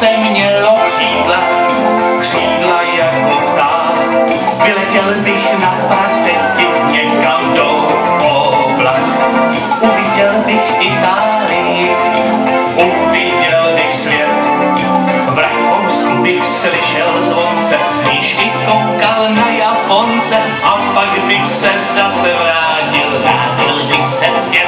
se mělo křídla, křídla jako pták. Vyletěl bych na praseti někam do oblak. Uviděl bych Itálii, uviděl bych svět. V Rakousku bych slyšel zvonce, z výšky koukal na Japonce a pak bych se zase vrátil bych se zpět.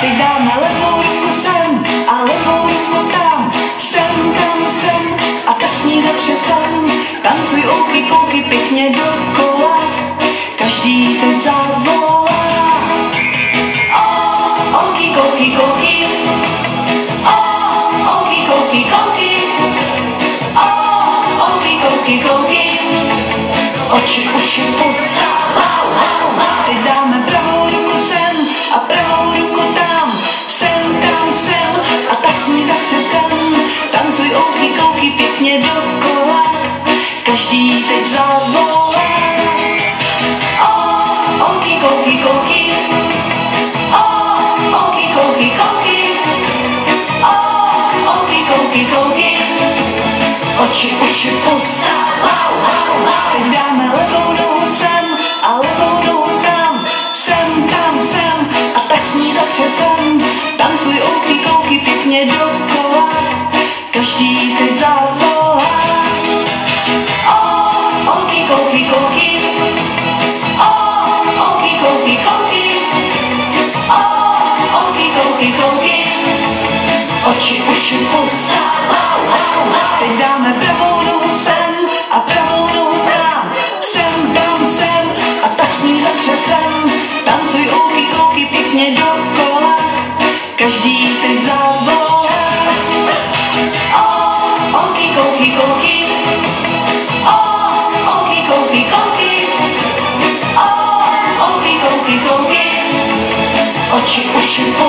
Teď dáme levou ruku sem a levou ruku tam, sem, tam, sem a tak s ní zatřesem. Tancuj ouky, kouky pěkně dokola, každý teď zavolá. Ouky, kouky, kouky, ouky, kouky, kouky, ouky, kouky, kouky, oči, uši, pusa. Teď dáme pravou ruku sem a pravou ruku tam, sem, tam, sem a tak s ní zatřesem. Tancuj ouky, kouky pěkně dokola, každý teď zavolá. Ouky, kouky, kouky, ouky, kouky, kouky, ouky, kouky, kouky, oči, uši, pusa. Teď dáme levou nohu sem a levou nohu tam, sem, tam, sem a tak s ní zatřesem. Tancuj ouky, kouky pěkně dokola, každý teď zavolá. Ouky, kouky, kouky, ouky, kouky, kouky, ouky, kouky, kouky, oči, uši, pusa. Teď dáme pravou nohu sem a pravou nohu tam, sem, tam, sem a tak s ní zatřesem. Tancuj ouky, kouky pěkně dokola, každý teď zavolá. Ouky, kouky, kouky, ouky, kouky, kouky, ouky, kouky, kouky, oči, uši, pusa.